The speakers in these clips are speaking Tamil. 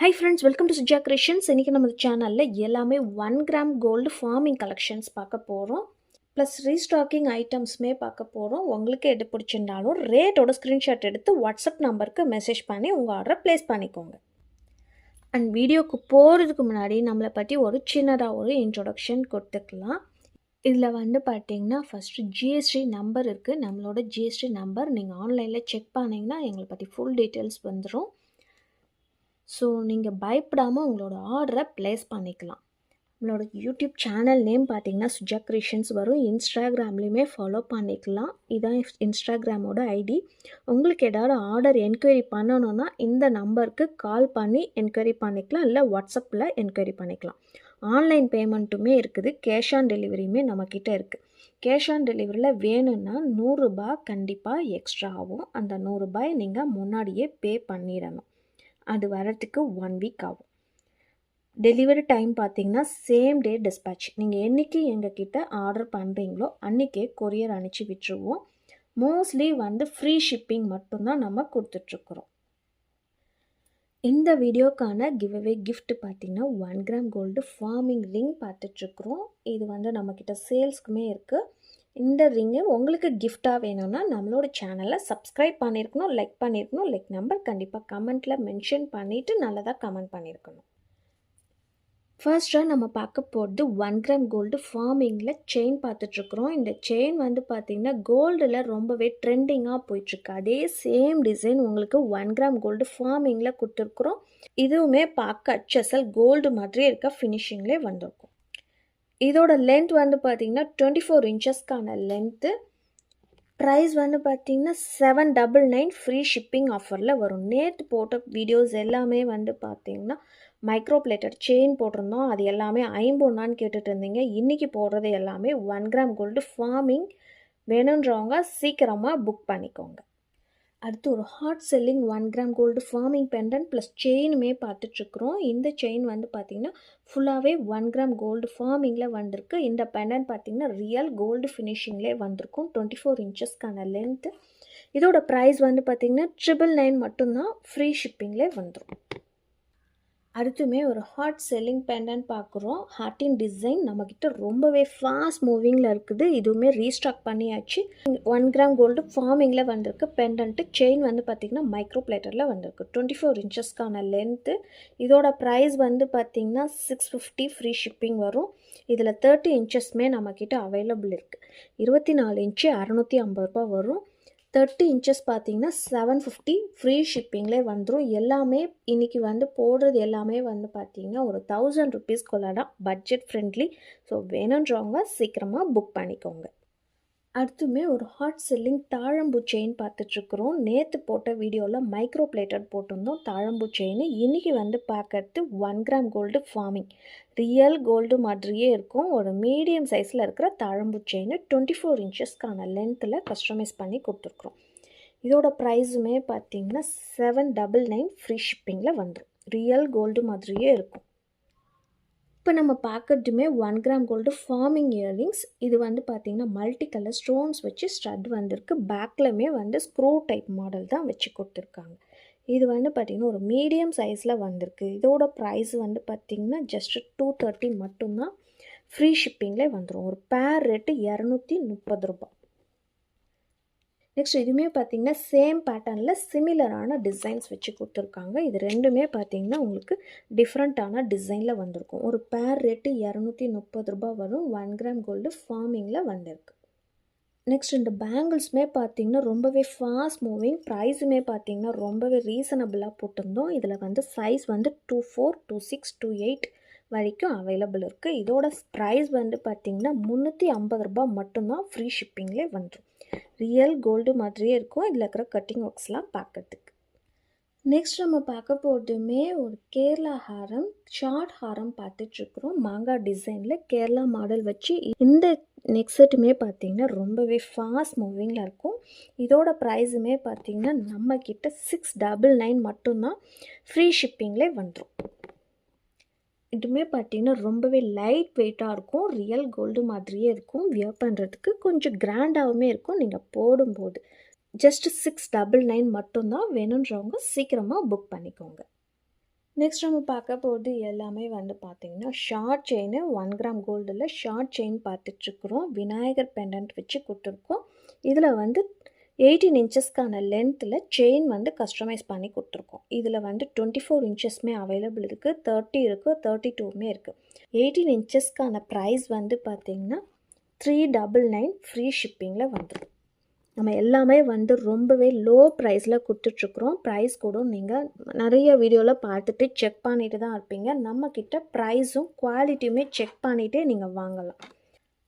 Hi friends, welcome to Suja Creations. இன்னைக்கு நம்ம சேனல்ல எல்லாமே 1 கிராம் கோல்டு ஃபார்மிங் கலெக்ஷன்ஸ் பார்க்க போகிறோம். ப்ளஸ் ரீஸ்டாக்கிங் ஐட்டம்ஸுமே பார்க்க போகிறோம். உங்களுக்கு எது பிடிச்சிருந்தாலும் ரேட்டோட ஸ்க்ரீன்ஷாட் எடுத்து வாட்ஸ்அப் நம்பருக்கு மெசேஜ் பண்ணி உங்கள் ஆர்டரை ப்ளேஸ் பண்ணிக்கோங்க. அண்ட் வீடியோக்கு போகிறதுக்கு முன்னாடி நம்மளை பற்றி ஒரு சின்னதாக ஒரு இன்ட்ரொடக்ஷன் கொடுத்துக்கலாம். இதில் பார்த்தீங்கன்னா ஃபஸ்ட்டு ஜிஎஸ்டி நம்பர் இருக்குது. நம்மளோட ஜிஎஸ்டி நம்பர் நீங்கள் ஆன்லைனில் செக் பண்ணிங்கன்னா எங்களை பற்றி ஃபுல் டீட்டெயில்ஸ் வந்துடும். ஸோ நீங்கள் பயப்படாமல் உங்களோட ஆர்டரை ப்ளேஸ் பண்ணிக்கலாம். நம்மளோட யூடியூப் சேனல் நேம் பார்த்தீங்கன்னா சுஜா கிரியேஷன்ஸ் வரும். இன்ஸ்டாகிராம்லேயுமே ஃபாலோ பண்ணிக்கலாம். இதுதான் இன்ஸ்டாகிராமோட ஐடி. உங்களுக்கு ஏதாவது ஆர்டர் என்கொயரி பண்ணணுன்னா இந்த நம்பருக்கு கால் பண்ணி என்கொயரி பண்ணிக்கலாம், இல்லை வாட்ஸ்அப்பில் என்கொயரி பண்ணிக்கலாம். ஆன்லைன் பேமெண்ட்டுமே இருக்குது, கேஷ் ஆன் டெலிவரியுமே நம்மக்கிட்ட இருக்குது. கேஷ் ஆன் டெலிவரியில் வேணும்னா 100 ரூபாய் கண்டிப்பாக எக்ஸ்ட்ரா ஆகும். அந்த 100 ரூபாய் நீங்கள் முன்னாடியே பே பண்ணிடணும். அது வரத்துக்கு 1 வீக் ஆகும். டெலிவரி டைம் பார்த்தீங்கன்னா சேம் டே டிஸ்பேட்ச். நீங்கள் என்றைக்கு எங்ககிட்ட ஆர்டர் பண்ணுறீங்களோ அன்றைக்கே கொரியர் அனுப்பிச்சி விட்டுருவோம். மோஸ்ட்லி ஃப்ரீ ஷிப்பிங் மட்டும்தான் நம்ம கொடுத்துட்ருக்குறோம். இந்த வீடியோக்கான கிவ்அவே கிஃப்ட் பார்த்தீங்கன்னா 1 கிராம் கோல்டு ஃபார்மிங் ரிங் பார்த்துட்ருக்குறோம். இது நம்மக்கிட்ட சேல்ஸ்க்குமே இருக்குது. இந்த ரிங்கு உங்களுக்கு கிஃப்டாக வேணும்னா நம்மளோட சேனலை சப்ஸ்கிரைப் பண்ணியிருக்கணும், லைக் பண்ணியிருக்கணும். லைக் நம்பர் கண்டிப்பாக கமெண்ட்டில் மென்ஷன் பண்ணிவிட்டு நல்லதாக கமெண்ட் பண்ணியிருக்கணும். ஃபர்ஸ்ட்டாக நம்ம பார்க்க போகிறது 1 கிராம் கோல்டு ஃபார்மிங்கில் செயின் பார்த்துட்ருக்குறோம். இந்த செயின் பார்த்திங்கன்னா கோல்டில் ரொம்பவே ட்ரெண்டிங்காக போயிட்டுருக்கு. அதே சேம் டிசைன் உங்களுக்கு 1 கிராம் கோல்டு ஃபார்மிங்கில் கொடுத்துருக்குறோம். இதுவுமே பார்க்க HSL கோல்டு மாதிரியே இருக்க ஃபினிஷிங்லேயே வந்திருக்கும். இதோட லென்த் பார்த்தீங்கன்னா 24 இன்ச்சஸ்க்கான லென்த்து. ப்ரைஸ் பார்த்தீங்கன்னா 799 ஃப்ரீ ஷிப்பிங் ஆஃபரில் வரும். நேற்று போட்ட வீடியோஸ் எல்லாமே பார்த்தீங்கன்னா மைக்ரோ பிளேட்டட் செயின் போட்டிருந்தோம். அது எல்லாமே 50 கேட்டுட்டு இருந்தீங்க. இன்றைக்கி போடுறது எல்லாமே 1 கிராம் கோல்டு ஃபார்மிங். வேணுன்றவங்க சீக்கிரமாக புக் பண்ணிக்கோங்க. அடுத்து ஒரு hot selling 1 gram gold forming pendant plus செயினுமே பார்த்துட்ருக்குறோம். இந்த செயின் பார்த்திங்கன்னா ஃபுல்லாகவே 1 கிராம் கோல்டு ஃபார்மிங்கில் வந்திருக்கு. இந்த பெண்டன்ட் பார்த்திங்கன்னா ரியல் கோல்டு ஃபினிஷிங்லேயே வந்திருக்கும். 24 இன்ச்சஸ்க்கான லென்த்து. இதோட ப்ரைஸ் பார்த்திங்கன்னா 999 மட்டும்தான், ஃப்ரீ ஷிப்பிங்லேயே வந்துடும். அடுத்துமே ஒரு ஹாட் செல்லிங் பெண்டன்ட் பார்க்குறோம். ஹார்ட்டின் டிசைன் நம்மக்கிட்ட ரொம்பவே ஃபாஸ்ட் மூவிங்கில் இருக்குது. இதுவுமே ரீஸ்டாக் பண்ணியாச்சு. 1 கிராம் கோல்டு ஃபார்மிங்கில் வந்திருக்கு. பெண்டன்ட்டு செயின் பார்த்திங்கன்னா மைக்ரோ பிளேட்டரில் வந்திருக்கு. 24 இன்ச்சஸ்க்கான லென்த்து. இதோட ப்ரைஸ் பார்த்திங்கன்னா 650 ஃப்ரீ ஷிப்பிங் வரும். இதில் 30 இன்ச்சஸ்மே நம்மக்கிட்ட அவைலபிள் இருக்குது. 24 இன்ச்சு 650 ரூபா வரும். 30 இன்ச்சஸ் பார்த்தீங்கன்னா 750 ஃப்ரீ ஷிப்பிங்லேயே வந்துடும். எல்லாமே இன்றைக்கி போடுறது எல்லாமே பார்த்தீங்கன்னா ஒரு 1000 ருபீஸ்க்குள்ள தான், பட்ஜெட் ஃப்ரெண்ட்லி. ஸோ வேணுன்றவங்க சீக்கிரமாக புக் பண்ணிக்கோங்க. அடுத்துமே ஒரு ஹாட் செல்லிங் தாழம்பூ செயின் பார்த்துட்ருக்குறோம். நேற்று போட்ட வீடியோவில் மைக்ரோ பிளேட்டட் போட்டிருந்தோம் தாழம்பூ செயின். இன்றைக்கி பார்க்கறது 1 gram gold forming. Real gold மாதிரியே இருக்கும். ஒரு மீடியம் சைஸில் இருக்கிற தாழம்பூ செயின் 24 இன்ச்சஸ்க்கான லென்த்தில் கஸ்டமைஸ் பண்ணி கொடுத்துருக்குறோம். இதோட ப்ரைஸுமே பார்த்திங்கன்னா 799 ஃப்ரீ ஷிப்பிங்கில் வந்துடும். ரியல் கோல்டு மாதிரியே இருக்கும். இப்போ நம்ம பார்க்கறதுமே 1 கிராம் கோல்டு ஃபார்மிங் இயரிங்ஸ். இது பார்த்திங்கன்னா மல்டி கலர் ஸ்டோன்ஸ் வச்சு ஸ்டட் வந்திருக்கு. பேக்லையுமே ஸ்க்ரூ டைப் மாடல் தான் வச்சு கொடுத்துருக்காங்க. இது பார்த்திங்கன்னா ஒரு மீடியம் சைஸில் வந்திருக்கு. இதோட ப்ரைஸ் பார்த்திங்கன்னா ஜஸ்ட் 230 மட்டும்தான், ஃப்ரீ ஷிப்பிங்லேயே வந்துடும். ஒரு பேர் ரேட்டு 230 ரூபா. நெக்ஸ்ட் இதுவுமே பார்த்திங்கன்னா சேம் பேட்டர்னில் சிமிலரான டிசைன்ஸ் வச்சு கொடுத்துருக்காங்க. இது ரெண்டுமே பார்த்திங்கன்னா உங்களுக்கு டிஃப்ரெண்ட்டான டிசைனில் வந்திருக்கும். ஒரு பேர் ரேட்டு 230 ரூபா வரும். 1 கிராம் கோல்டு ஃபார்மிங்கில் வந்திருக்கு. நெக்ஸ்ட் இந்த பேங்கிள்ஸுமே பார்த்திங்கன்னா ரொம்பவே ஃபாஸ்ட் மூவிங். ப்ரைஸுமே பார்த்திங்கன்னா ரொம்பவே ரீசனபிளாக போட்டிருந்தோம். இதில் சைஸ் 24, 26, 28 வரைக்கும் அவைலபிள் இருக்குது. இதோட ப்ரைஸ் பார்த்திங்கன்னா 350 ரூபா மட்டும்தான், ஃப்ரீ ஷிப்பிங்லேயே வந்துடும். ரியல் கோல்டு மாதிரியே இருக்கும். இதில் இருக்கிற கட்டிங் ஒர்க்ஸ்லாம் பார்க்கறதுக்கு. நெக்ஸ்ட் நம்ம பார்க்க போகிறதுமே ஒரு கேரளா ஹாரம், ஷார்ட் ஹாரம் பார்த்துட்ருக்குறோம். மாங்காய் டிசைனில் கேரளா மாடல் வச்சு. இந்த நெக் செட்டுமே பார்த்திங்கன்னா ரொம்பவே ஃபாஸ்ட் மூவிங்கில் இருக்கும். இதோட ப்ரைஸுமே பார்த்திங்கன்னா நம்மக்கிட்ட 699 மட்டும்தான், ஃப்ரீ ஷிப்பிங்லேயே வந்துடும். இதுவுமே பார்த்திங்கன்னா ரொம்பவே லைட் வெயிட்டாக இருக்கும். ரியல் கோல்டு மாதிரியே இருக்கும். வியர் பண்ணுறதுக்கு கொஞ்சம் கிராண்டாகவுமே இருக்கும் நீங்கள் போடும்போது. ஜஸ்ட் 699 மட்டும்தான். வேணுன்றவங்க சீக்கிரமாக புக் பண்ணிக்கோங்க. நெக்ஸ்ட் நம்ம பார்க்க போகிறது எல்லாமே வந்து பார்த்திங்கன்னா ஷார்ட் செயின் 1 கிராம் கோல்டில் ஷார்ட் செயின் பார்த்துட்ருக்குறோம். விநாயகர் பெண்டன்ட் வச்சு கொடுத்துருக்கோம். இதில் வந்து 18 இன்ச்சஸ்க்கான லென்த்தில் செயின் வந்து கஸ்டமைஸ் பண்ணி கொடுத்துருக்கோம். இதில் வந்து 24 இன்ச்சஸ்மே அவைலபிள் இருக்குது, 30 இருக்குது, 32மே இருக்குது. 18 இன்ச்சஸ்க்கான ப்ரைஸ் வந்து பார்த்திங்கன்னா 399 ஃப்ரீ ஷிப்பிங்கில் வந்துடும். நம்ம எல்லாமே வந்து ரொம்பவே லோ ப்ரைஸில் கொடுத்துட்ருக்குறோம். ப்ரைஸ் கூட நீங்கள் நிறைய வீடியோவில் பார்த்துட்டு செக் பண்ணிட்டு தான் இருப்பீங்க. நம்மக்கிட்ட ப்ரைஸும் குவாலிட்டியுமே செக் பண்ணிகிட்டே நீங்கள் வாங்கலாம்.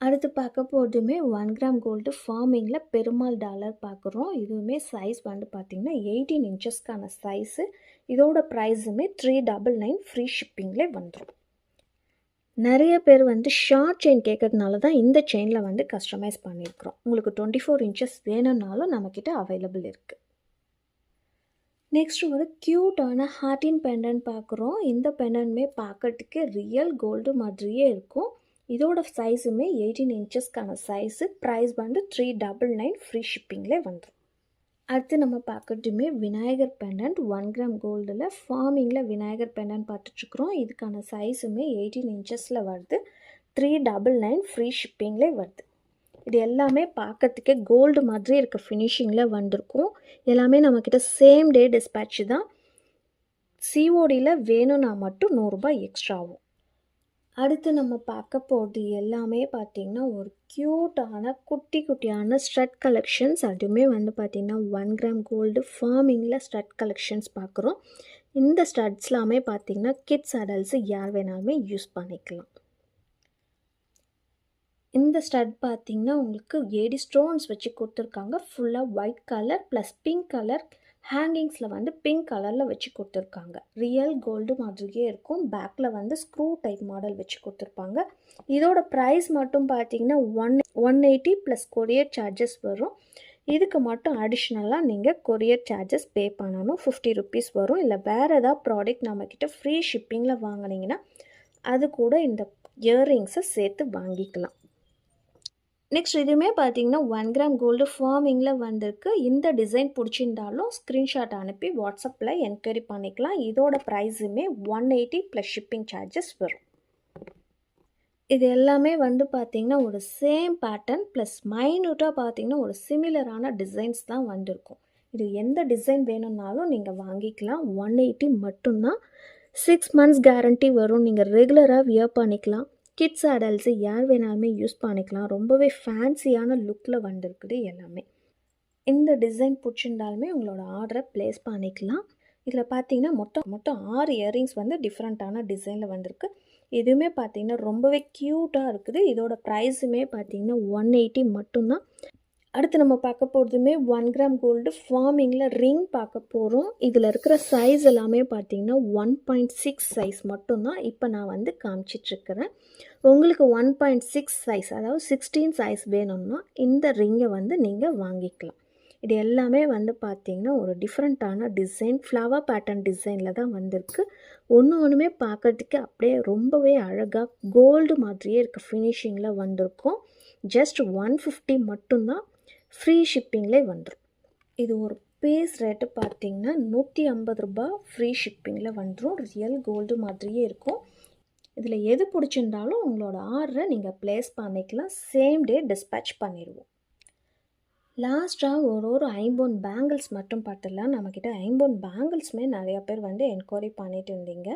அடுத்து பார்க்க போகிறதுமே 1 கிராம் கோல்டு ஃபார்மிங்கில் பெருமாள் டாலர் பார்க்குறோம். இதுவுமே சைஸ் வந்து பார்த்திங்கன்னா 18 இன்ச்சஸ்க்கான சைஸு. இதோட ப்ரைஸுமே 399 ஃப்ரீ ஷிப்பிங்லேயே வந்துடும். நிறைய பேர் வந்து ஷார்ட் செயின் கேட்கறதுனால தான் இந்த செயினில் வந்து கஸ்டமைஸ் பண்ணியிருக்கிறோம். உங்களுக்கு 24 இன்ச்சஸ் வேணும்னாலும் நம்மக்கிட்ட அவைலபிள் இருக்குது. நெக்ஸ்ட் ஒரு க்யூட்டான ஹார்டின் பெண்டன்ட் பார்க்குறோம். இந்த பெண்டன்ட்மே பார்க்கறதுக்கு ரியல் கோல்டு மாதிரியே இருக்கும். இதோட சைஸுமே 18 இன்ச்சஸ்க்கான சைஸு. ப்ரைஸ் வந்து 399 ஃப்ரீ ஷிப்பிங்லேயே வந்துடும். அடுத்து நம்ம பார்க்குறதுமே விநாயகர் பெண்டன்ட் 1 கிராம் கோல்டில் ஃபார்மிங்கில் விநாயகர் பெண்டன்ட் பார்த்துட்ருக்குறோம். இதுக்கான சைஸுமே 18 இன்ச்சஸில் வருது. 399 ஃப்ரீ ஷிப்பிங்லேயே வருது. இது எல்லாமே பார்க்கறதுக்கே கோல்டு மாதிரி இருக்க ஃபினிஷிங்கில் வந்திருக்கும். எல்லாமே நம்மக்கிட்ட சேம் டே டிஸ்பேட்ச் தான். சிஓடியில் வேணும்னா மட்டும் 100 ரூபாய் எக்ஸ்ட்ரா ஆகும். அடுத்து நம்ம பார்க்க போகிறது எல்லாமே பார்த்திங்கன்னா ஒரு க்யூட்டான குட்டி குட்டியான ஸ்டட் கலெக்ஷன்ஸ். அதுவுமே வந்து பார்த்திங்கன்னா 1 கிராம் கோல்டு ஃபார்மிங்கில் ஸ்டட் கலெக்ஷன்ஸ் பார்க்குறோம். இந்த ஸ்டட்ஸ்லாமே பார்த்திங்கன்னா கிட்ஸ் அடல்ட்ஸு யார் வேணாலுமே யூஸ் பண்ணிக்கலாம். இந்த ஸ்டட் பார்த்திங்கன்னா உங்களுக்கு 8 ஸ்டோன்ஸ் வச்சு கொடுத்துருக்காங்க. ஃபுல்லாக white colour plus pink colour ஹேங்கிங்ஸில் வந்து பிங்க் கலரில் வச்சு கொடுத்துருக்காங்க. ரியல் கோல்டு மாதிரியே இருக்கும். பேக்கில் வந்து ஸ்க்ரூ டைப் மாடல் வச்சு கொடுத்துருப்பாங்க. இதோட ப்ரைஸ் மட்டும் பார்த்தீங்கன்னா 180 ப்ளஸ் கொரியர் சார்ஜஸ் வரும். இதுக்கு மட்டும் அடிஷ்னலாக நீங்கள் கொரியர் சார்ஜஸ் பே பண்ணணும். 50 ருபீஸ் வரும். இல்லை வேறு ஏதாவது ப்ராடக்ட் நம்மக்கிட்ட ஃப்ரீ ஷிப்பிங்கில் வாங்கினீங்கன்னா அது கூட இந்த இயர்ரிங்ஸை சேர்த்து வாங்கிக்கலாம். நெக்ஸ்ட் இதுவுமே பார்த்தீங்கன்னா 1 கிராம் கோல்டு ஃபார்மிங்கில் வந்திருக்கு. இந்த டிசைன் பிடிச்சிருந்தாலும் ஸ்க்ரீன்ஷாட் அனுப்பி வாட்ஸ்அப்பில் என்கொயரி பண்ணிக்கலாம். இதோட ப்ரைஸுமே 180 ப்ளஸ் ஷிப்பிங் சார்ஜஸ் வரும். இது எல்லாமே வந்து பார்த்திங்கன்னா ஒரு சேம் பேட்டர்ன் ப்ளஸ் மைன்யூட்டாக பார்த்திங்கன்னா ஒரு சிமிலரான டிசைன்ஸ் தான் வந்திருக்கும். இது எந்த டிசைன் வேணும்னாலும் நீங்கள் வாங்கிக்கலாம். 180 மட்டும்தான். 6 மந்த்ஸ் கேரண்டி வரும். நீங்கள் ரெகுலராக வியர் பண்ணிக்கலாம். கிட்ஸ் அடல்ட்ஸு யார் வேணாலுமே யூஸ் பண்ணிக்கலாம். ரொம்பவே ஃபேன்சியான லுக்கில் வந்திருக்குது எல்லாமே. இந்த டிசைன் பிடிச்சிருந்தாலுமே உங்களோட ஆர்டரை ப்ளேஸ் பண்ணிக்கலாம். இதில் பார்த்தீங்கன்னா மொத்தம் 6 இயரிங்ஸ் வந்து டிஃப்ரெண்ட்டான டிசைனில் வந்திருக்கு. இதுவுமே பார்த்தீங்கன்னா ரொம்பவே க்யூட்டாக இருக்குது. இதோட ப்ரைஸுமே பார்த்தீங்கன்னா 180 மட்டும்தான். அடுத்து நம்ம பார்க்க போகிறதுமே 1 கிராம் கோல்டு ஃபார்மிங்கில் ரிங் பார்க்க போகிறோம். இதில் இருக்கிற சைஸ் எல்லாமே பார்த்தீங்கன்னா 1.6 சைஸ் மட்டும்தான் இப்போ நான் வந்து காமிச்சிட்ருக்கிறேன். உங்களுக்கு 1.6 சைஸ் அதாவது 16 சைஸ் வேணும்னா இந்த ரிங்கை வந்து நீங்கள் வாங்கிக்கலாம். இது எல்லாமே வந்து பார்த்திங்கன்னா ஒரு டிஃப்ரெண்ட்டான டிசைன் ஃப்ளவர் பேட்டர்ன் டிசைனில் தான் வந்திருக்கு. ஒன்றுமே பார்க்குறதுக்கு அப்படியே ரொம்பவே அழகாக கோல்டு மாதிரியே இருக்க ஃபினிஷிங்கில் வந்திருக்கும். ஜஸ்ட் 150 மட்டும்தான் ஃப்ரீ ஷிப்பிங்லே வந்துடும். இது ஒரு பீஸ் ரேட்டு பார்த்திங்கன்னா 150 ரூபாய் ஃப்ரீ ஷிப்பிங்கில் வந்துடும். ரியல் கோல்டு மாதிரியே இருக்கும். இதில் எது பிடிச்சிருந்தாலும் உங்களோட ஆர்டரை நீங்கள் ப்ளேஸ் பண்ணிக்கலாம். சேம் டே டிஸ்பேட்ச் பண்ணிடுவோம். லாஸ்ட்டாக ஒரு 50 பேங்கிள்ஸ் மட்டும் பார்த்துடலாம். நம்மக்கிட்ட 50 பேங்கிள்ஸுமே நிறையா பேர் வந்து என்கொயரி பண்ணிட்டு இருந்தீங்க.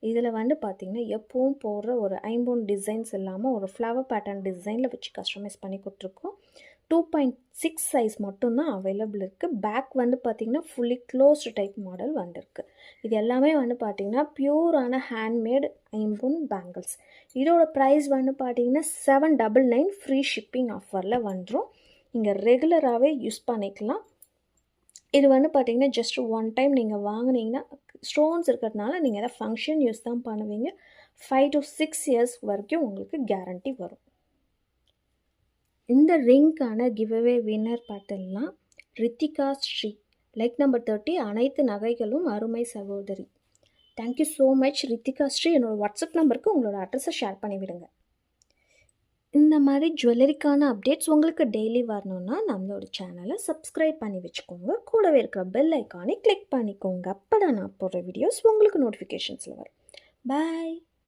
இதில் வந்து பார்த்திங்கன்னா எப்பவும் போடுற ஒரு 50 டிசைன்ஸ் இல்லாமல் ஒரு ஃப்ளவர் பேட்டர்ன் டிசைனில் வச்சு கஸ்டமைஸ் பண்ணி கொடுத்துருக்கோம். 2.6 சைஸ் மட்டும்தான் அவைலபிள் இருக்குது. பேக் வந்து பார்த்திங்கன்னா ஃபுல்லி க்ளோஸ்டு டைப் மாடல் வந்திருக்கு. இது எல்லாமே வந்து பார்த்திங்கன்னா பியூரான ஹேண்ட்மேட் 50 பேங்கிள்ஸ். இதோட ப்ரைஸ் வந்து பார்த்திங்கன்னா 799 ஃப்ரீ ஷிப்பிங் ஆஃபரில் வந்துடும். நீங்கள் ரெகுலராகவே யூஸ் பண்ணிக்கலாம். இது வந்து பார்த்திங்கன்னா ஜஸ்ட் ஒன் டைம் நீங்கள் வாங்கினீங்கன்னா ஸ்டோன்ஸ் இருக்கிறதுனால நீங்கள் எதாவது ஃபங்க்ஷன் யூஸ் தான் பண்ணுவீங்க. 5 to 6 இயர்ஸ் வரைக்கும் உங்களுக்கு கேரண்டி வரும். இந்த ரிங்க்கான கிவ்அவே வின்னர் பார்த்துடலாம். ரித்திகா ஸ்ரீ, லைக் நம்பர் 30, அனைத்து நகைகளும் அருமை சகோதரி. Thank you so much Rithika Sri. என்னோடய வாட்ஸ்அப் நம்பருக்கு உங்களோட அட்ரஸை ஷேர் பண்ணிவிடுங்க. இந்த மாதிரி ஜுவல்லரிக்கான அப்டேட்ஸ் உங்களுக்கு டெய்லி வரணும்னா நம்மளோட சேனலை சப்ஸ்கிரைப் பண்ணி வச்சுக்கோங்க. கூடவே இருக்கிற பெல் ஐக்கானை கிளிக் பண்ணிக்கோங்க. அப்போ தான் நான் போடுற வீடியோஸ் உங்களுக்கு நோட்டிஃபிகேஷன்ஸில் வரும். பாய்.